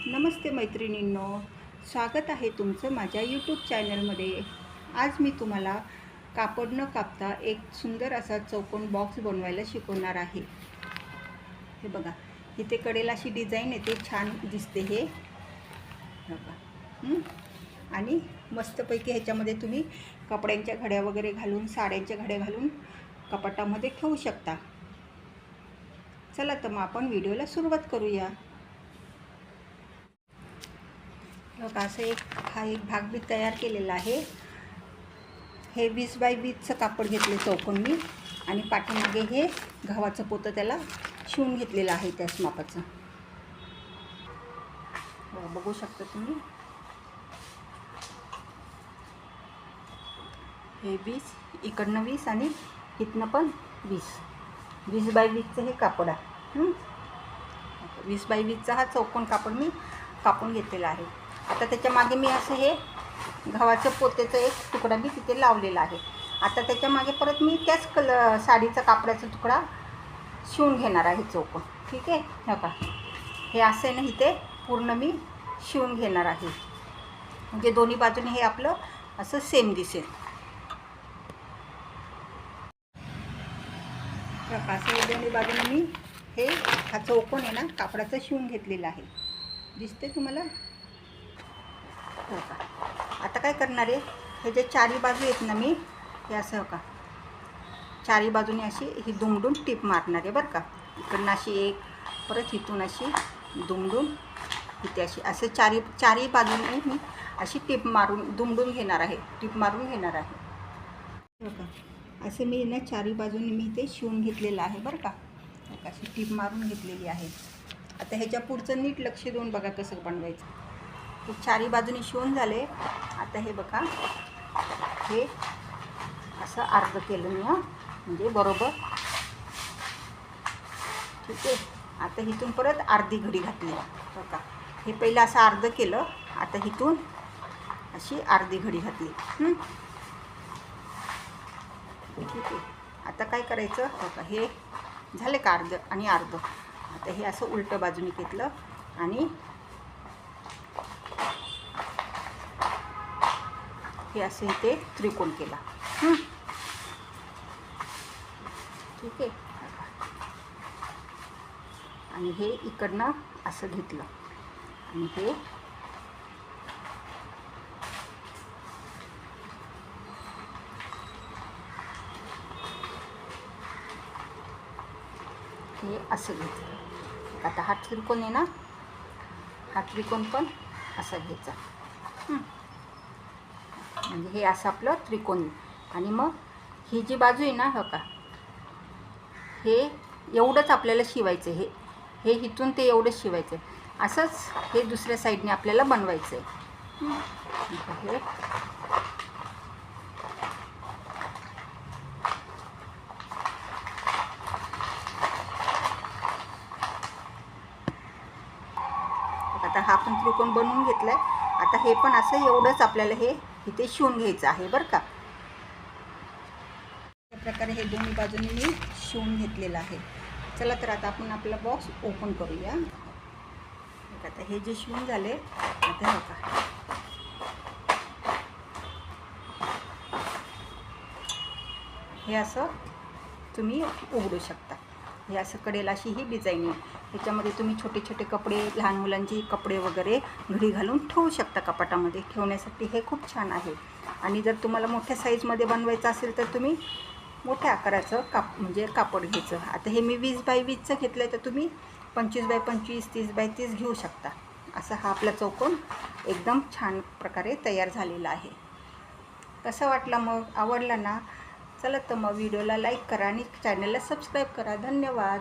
नमस्ते मैत्रिणींनो, स्वागत आहे तुमचं माझ्या यूट्यूब चॅनलमध्ये। आज मी तुम्हाला कापड न कापता एक सुंदर असा चौकोन बॉक्स बनवायला शिकवणार आहे। हे बघा, इथे कडेला अशी डिझाईन येते, छान दिसते हे बघा। आणि मस्तपैकी ह्याच्यामध्ये तुम्ही कपड्यांच्या घड्या वगैरे घालून, साड्यांच्या घड्या घालून कपाटामध्ये ठेवू शकता। चला तर मग आपण व्हिडिओला सुरुवात करूया। बघा, असं हा एक भाग मी तयार केलेला आहे। हे 20 बाय 20चं कापड घेतले चौकोन मी, आणि पाठीमागे हे गव्हाचं पोतं त्याला शिवून घेतलेलं आहे त्याच मापाचं। बघू शकता तुम्ही, हे 20, इकडनं 20 आणि इथनं पण 20 बाय 20चं हे कापड आहे। 20 बाय 20चा हा चौकोन कापड मी कापून घेतलेला आहे। आता त्याच्या मागे मी असं हे गव्हाचं पोत्याचा एक तुकडा मी तिथे लावलेला आहे। आता त्याच्या मागे परत मी त्याच साडीचा कापडाचा तुकडा शिवून घेणार आहे चौकोन। ठीक आहे, बघा हे असं आहे ना, इथे पूर्ण मी शिवून घेणार आहे, म्हणजे दोन्ही बाजूने हे आपलं असं सेम दिसेल। बघा, असं दोन्ही बाजूने मी हे हा चौकोन आहे ना कापडाचं शिवून घेतलेला आहे, दिसते तुम्हाला? हो का। आता काय करणार आहे, हे जे चारी बाजू आहेत ना, मी हे असं का चारी बाजूने अशी ही दुमडून टीप मारणार आहे बरं का। इकडनं अशी एक, परत इथून अशी दुमडून इथे अशी, असं चारी बाजूने मी अशी टीप मारून दुमडून घेणार आहे, टीप मारून घेणार आहे। हो का, असं मी ना चारी बाजूने मी ते शिवून घेतलेलं आहे बरं का, अशी टीप मारून घेतलेली आहे। आता ह्याच्या पुढचं नीट लक्ष देऊन बघा कसं बनवायचं। हे चारी बाजूने शिवून झाले। आता हे बघा, हे असं अर्ध केलं मी, म्हणजे बरोबर। ठीक आहे, आता इथून परत अर्धी घडी घातली बघा। हे पहिलं असं अर्ध केलं, आता इथून अशी अर्धी घडी घातली। ठीक आहे, आता काय करायचं बघा, हे झाले का अर्ध आणि अर्ध। आता हे असं उलटं बाजूने घेतलं आणि हे असं इथे त्रिकोण केला। ठीक आहे, आणि हे इकडनं असं घेतलं आणि हे असं घेतलं। आता हा त्रिकोण आहे ना, हा त्रिकोण पण असा घ्यायचा, म्हणजे हे असं आपलं त्रिकोण। आणि मग ही जी बाजू आहे ना, हो का, हे एवढंच आपल्याला शिवायचं आहे। हे इथून ते एवढंच शिवायचं आहे। असंच हे दुसऱ्या साईडने आपल्याला बनवायचं आहे। हे आता हा पण त्रिकोण बनवून घेतलाय। आता हे पण असं एवढंच आपल्याला हे इथे शिवून घ्यायचं आहे बरं का। अशा प्रकारे हे दोन्ही बाजूने मी शिवून घेतलेलं आहे। चला तर आता आपण आपला बॉक्स ओपन करूया। आता हे जे शिवून झाले, आता हो का, हे असं तुम्ही उघडू शकता। हे असं कडेला अशी ही डिझाईन आहे। ह्याच्यामध्ये तुम्ही छोटे छोटे कपडे, लहान मुलांचे कपडे वगैरे घडी घालून ठेवू शकता कपाटामध्ये। ठेवण्यासाठी हे खूप छान आहे। आणि जर तुम्हाला मोठ्या साईजमध्ये बनवायचं असेल तर तुम्ही मोठ्या आकाराचं म्हणजे कापड घ्यायचं। आता हे मी 20 बाय 20चं घेतलं आहे, तर तुम्ही 25 बाय 25, 30 बाय 30 घेऊ शकता। असा हा आपला चौकोन एकदम छान प्रकारे तयार झालेला आहे। कसा वाटला मग? आवडला ना? चला तर मग व्हिडिओला लाईक करा आणि चॅनलला सबस्क्राईब करा। धन्यवाद।